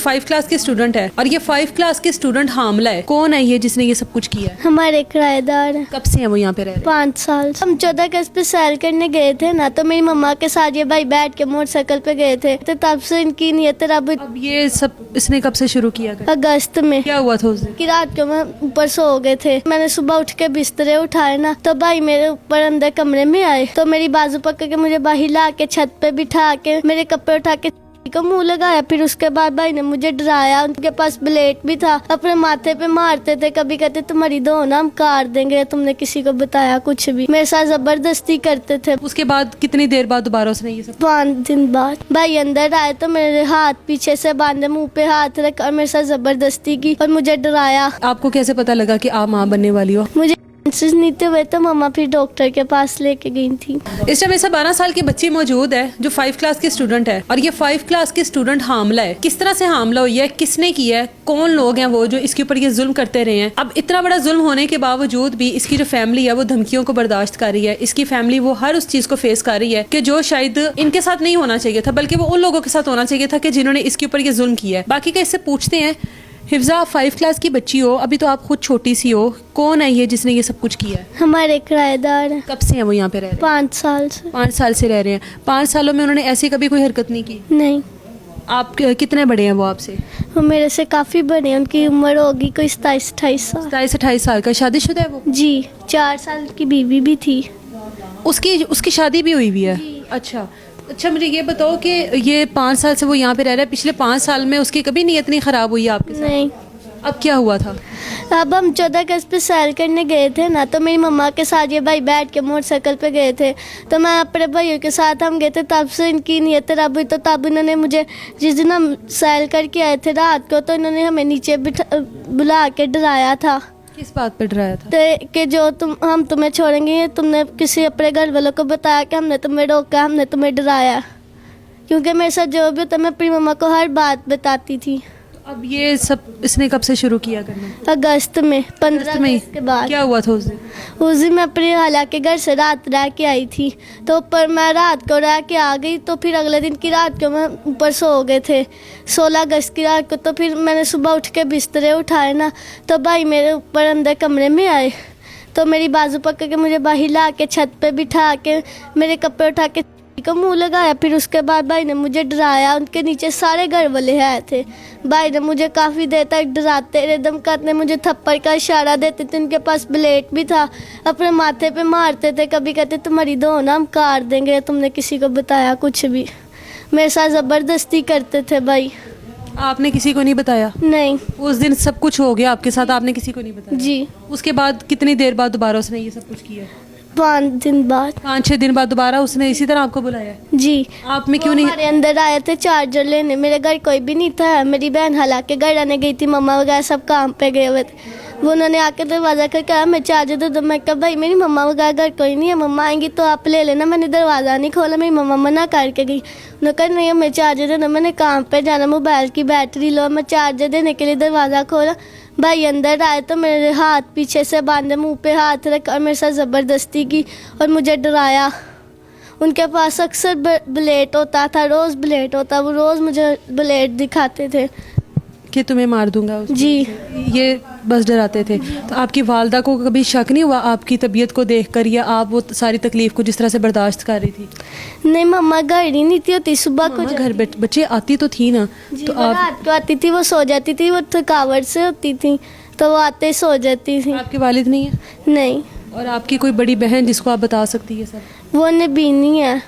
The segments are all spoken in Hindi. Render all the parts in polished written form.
5 क्लास के स्टूडेंट है और ये 5 क्लास के स्टूडेंट हामला है, कौन है ये जिसने ये सब कुछ किया है? हमारे किराएदार हैं। कब से है वो यहाँ पे रह रहे हैं? 5 साल। हम 14 अगस्त पे सैर करने गए थे ना, तो मेरी मम्मा के साथ ये भाई बैठ के मोटरसाइकिल पे गए थे, तो तब से इनकी नीयत रब। अब ये सब इसने कब से शुरू किया? अगस्त में। क्या हुआ था उस दिन? कि रात को मैं ऊपर सो गए थे, मैंने सुबह उठ के बिस्तरे उठाए ना, तो भाई मेरे ऊपर अंदर कमरे में आए, तो मेरी बाजू पकड़ के मुझे बाहर ला के छत पे बिठा के मेरे कपड़े उठा के को मुंह लगाया। फिर उसके बाद भाई ने मुझे डराया, उनके पास ब्लेड भी था, अपने माथे पे मारते थे, कभी कहते तुम्हारी दो ना हम काट देंगे, तुमने किसी को बताया कुछ भी, मेरे साथ जबरदस्ती करते थे। उसके बाद कितनी देर बाद दोबारा उसने ये सब? 5 दिन बाद भाई अंदर आए, तो मेरे हाथ पीछे से बांधे, मुंह पे हाथ रख और मेरे साथ जबरदस्ती की और मुझे डराया। आपको कैसे पता लगा कि आप माँ बनने वाली हो? मुझे नीते हुए तो मम्मा फिर डॉक्टर के पास लेके गई थी। इस टाइम ऐसा 12 साल की बच्ची मौजूद है जो 5 क्लास की स्टूडेंट है और ये 5 क्लास की स्टूडेंट हामला है। किस तरह से हामला हुई है, किसने किया है, कौन लोग हैं वो जो इसके ऊपर ये जुल्म करते रहे हैं? अब इतना बड़ा जुल्म होने के बावजूद भी इसकी जो फैमिली है वो धमकियों को बर्दाश्त कर रही है। इसकी फैमिली वो हर उस चीज को फेस कर रही है कि जो शायद इनके साथ नहीं होना चाहिए था, बल्कि वो उन लोगों के साथ होना चाहिए था कि जिन्होंने इसके ऊपर ये जुल्म किया है। बाकी का इससे पूछते हैं। हिफ्जा, आप 5 क्लास की बच्ची हो, अभी तो आप खुद छोटी सी हो, कौन है ये जिसने ये सब कुछ किया है? हमारे किराएदार हैं। कब से हैं वो यहाँ पे रह रहे हैं? 5 साल से। 5 साल से रह रहे हैं। 5 सालों में उन्होंने ऐसी कभी कोई हरकत नहीं की? नहीं। आप कितने बड़े हैं वो आपसे? वो मेरे से काफी बड़े हैं, उनकी उम्र होगी कोई 27-28 साल। 27-28 साल का। शादीशुदा है वो? जी, 4 साल की बीवी भी थी। उसकी शादी भी हुई है? अच्छा, मुझे ये बताओ कि ये 5 साल से वो यहाँ पे रह रहा है, पिछले 5 साल में उसकी कभी नीयत नहीं खराब हुई आपके साथ? नहीं। अब क्या हुआ था? अब हम 14 अगस्त पे सैर करने गए थे ना, तो मेरी मम्मा के साथ ये भाई बैठ के मोटरसाइकिल पे गए थे, तो मैं अपने भाइयों के साथ हम गए थे, तब से इनकी नीयत रब हुई। तो तब इन्होंने मुझे, जिस दिन हम सैर करके आए थे रात को, तो इन्होंने हमें नीचे बुला के डराया था। किस बात पे डराया था? तो कि जो हम तुम्हें छोड़ेंगे, तुमने किसी अपने घर वालों को बताया कि हमने तुम्हें रोका, हमने तुम्हें डराया, क्योंकि मेरे साथ जो भी होता मैं अपनी मम्मा को हर बात बताती थी। अब ये सब इसने कब से शुरू किया करना? अगस्त में, 15 में अगस्त के बाद। क्या हुआ था उस दिन? उस दिन मैं अपने खाला के घर से रात रह के आई थी, तो ऊपर मैं रात को रह के आ गई, तो फिर अगले दिन की रात को मैं ऊपर सो गए थे, 16 अगस्त की रात को। तो फिर मैंने सुबह उठ के बिस्तरे उठाए ना, तो भाई मेरे ऊपर अंदर कमरे में आए, तो मेरी बाजू पकड़ के मुझे बाहर ला के छत पे बिठा के मेरे कपड़े उठा के को मुंह लगाया। फिर उसके बाद भाई ने मुझे डराया, उनके नीचे सारे घर वाले आए थे। भाई ने मुझे काफ़ी देर तक डराते रहे, धमकाते, मुझे थप्पड़ का इशारा देते थे, उनके पास ब्लेड भी था, अपने माथे पे मारते थे, कभी कहते तुम्हारी दो ना हम काट देंगे, तुमने किसी को बताया कुछ भी, मेरे साथ ज़बरदस्ती करते थे भाई। आपने किसी को नहीं बताया? नहीं। उस दिन सब कुछ हो गया आपके साथ, आपने किसी को नहीं बताया? जी। उसके बाद कितनी देर बाद दोबारा उसने ये सब कुछ किया? 5 दिन बाद। 5-6 दिन बाद दोबारा उसने इसी तरह आपको बुलाया? जी। आप में क्यों नहीं? हमारे अंदर आए थे चार्जर लेने, मेरे घर कोई भी नहीं था, मेरी बहन हालांकि घर आने गई थी, मम्मा वगैरह सब काम पे गए हुए थे। वो उन्होंने आके दरवाज़ा कर कहा मैं चार्जर दे दो, मैं कहा भाई मेरी मम्मा वगैरह घर कोई नहीं है, मम्मा आएंगी तो आप ले लेना। मैंने दरवाज़ा नहीं खोला, मेरी मम्मा मना करके गई, उन्होंने कहा नहीं हमें चार्जर देना, मैंने काम पे जाना, मोबाइल की बैटरी लो, मैं चार्जर देने के लिए दरवाज़ा खोला। भाई अंदर आए तो मेरे हाथ पीछे से बांधे, मुंह पे हाथ रख और मेरे साथ ज़बरदस्ती की और मुझे डराया। उनके पास अक्सर ब्लेड होता था, रोज़ ब्लेड होता, वो रोज़ मुझे ब्लेड दिखाते थे कि तुम्हें मार दूंगा। जी। ये बस डराते थे। तो आपकी वालदा को कभी शक नहीं हुआ आपकी तबीयत को देखकर, या आप वो सारी तकलीफ को जिस तरह से बर्दाश्त कर रही थी? नहीं, मम्मा घर ही नहीं थी होती, सुबह को घर बच्चे आती तो थी ना, तो आप रात को आती थी, वो सो जाती थी, वो थकावट से होती थी, तो वो आते ही सो जाती थी। आपके वालिद नहीं है? नहीं। और आपकी कोई बड़ी बहन जिसको आप बता सकती है सब? वो नबीनी है।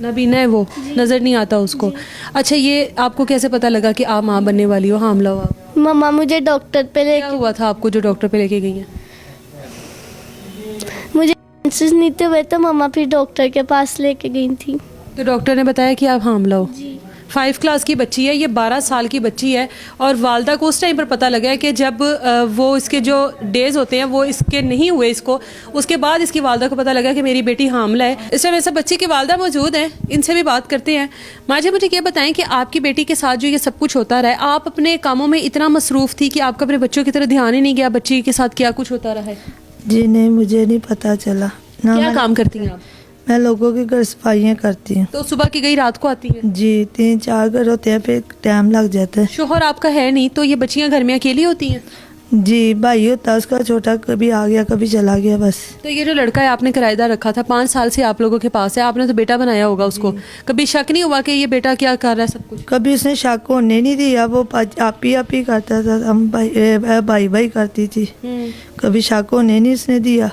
नबीना है, वो नज़र नहीं आता उसको। अच्छा, ये आपको कैसे पता लगा कि आप माँ बनने वाली हो, हामला हुआ? मम्मा मुझे डॉक्टर पे क्या हुआ था आपको जो डॉक्टर पे लेके गई हैं? मुझे मेंसेस नहीं हुए, तो मम्मा फिर डॉक्टर के पास लेके गई थी, तो डॉक्टर ने बताया कि आप हामला हो। जी। 5 क्लास की बच्ची है, ये 12 साल की बच्ची है, और वालदा को उस टाइम पर पता लगा है कि जब वो इसके जो डेज़ होते हैं वो इसके नहीं हुए इसको, उसके बाद इसकी वालदा को पता लगा कि मेरी बेटी हामला है। इस टाइम ऐसा बच्ची की वालदा मौजूद हैं, इनसे भी बात करते हैं। माजी, मुझे ये बताएं कि आपकी बेटी के साथ जो ये सब कुछ होता रहा है, आप अपने कामों में इतना मसरूफ़ थी कि आपका अपने बच्चों की तरह ध्यान ही नहीं गया बच्ची के साथ क्या कुछ होता रहा है? जी नहीं, मुझे नहीं पता चला ना। क्या काम करती हैं आप? मैं लोगों के घर सफाइयाँ करती हूँ। तो सुबह की गई रात को आती है। जी 3-4 घर होते हैं, फिर टाइम लग जाता है। शोहर आपका है नहीं, तो ये बच्चियां घर में अकेली होती हैं। जी भाई होता है उसका छोटा, कभी आ गया कभी चला गया बस। तो ये जो लड़का है आपने किराएदार रखा था, 5 साल से आप लोगों के पास है, आपने तो बेटा बनाया होगा उसको, कभी शक नहीं हुआ कि ये बेटा क्या कर रहा है सब कुछ? कभी उसने शक होने नहीं दिया, वो आप ही करता था, हम भाई करती थी, कभी शक होने नहीं उसने दिया,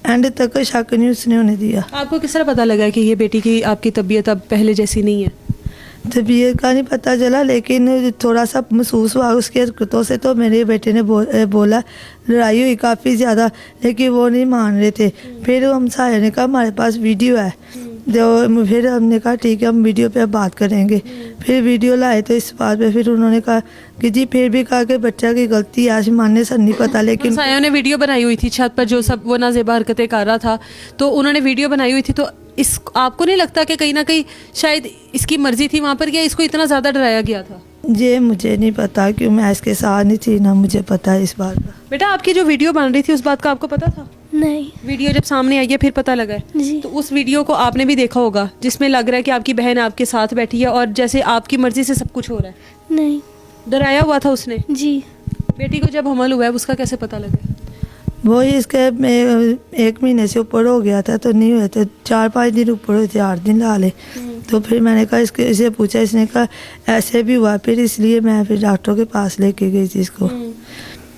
एंड तक शक नहीं उसने होने दिया। आपको किस तरह पता लगा कि ये बेटी की आपकी तबीयत अब पहले जैसी नहीं है? तबीयत का नहीं पता चला, लेकिन थोड़ा सा महसूस हुआ उसकी हरकतों से। तो मेरे बेटे ने बोला, लड़ाई हुई काफ़ी ज़्यादा, लेकिन वो नहीं मान रहे थे। फिर हम सारे ने कहा हमारे पास वीडियो है, तो फिर हमने कहा ठीक है हम वीडियो पे बात करेंगे। फिर वीडियो लाए तो इस बात पे फिर उन्होंने कहा कि जी, फिर भी कहा कि बच्चा की गलती है, आसमान ने सर नहीं पता। लेकिन सायों ने वीडियो बनाई हुई थी छत पर, जो सब वो नाजेबा हरकतें कर रहा था, तो उन्होंने वीडियो बनाई हुई थी। तो इस आपको नहीं लगता कि कहीं ना कहीं शायद इसकी मर्जी थी वहाँ पर, या इसको इतना ज़्यादा डराया गया था? ये मुझे नहीं पता, क्यों मैं इसके साथ नहीं थी, ना मुझे पता है इस बात का। बेटा आपकी जो वीडियो बन रही थी उस बात का आपको पता था? नहीं वीडियो जब सामने आई है फिर पता लगा है? जी। तो उस वीडियो को आपने भी देखा होगा, जिसमें लग रहा है कि आपकी बहन आपके साथ बैठी है और जैसे आपकी मर्जी से सब कुछ हो रहा है। नहीं डराया हुआ था उसने। जी। बेटी को जब हमल हुआ है उसका कैसे पता लगा? वो ही इसके 1 महीने से ऊपर हो गया था, तो नहीं हुए थे, 4-5 दिन ऊपर हुए थे, 8 दिन ला ले। तो फिर मैंने कहा इसे पूछा, इसने कहा ऐसे भी हुआ, फिर इसलिए मैं फिर डॉक्टर के पास लेके गई थी इसको।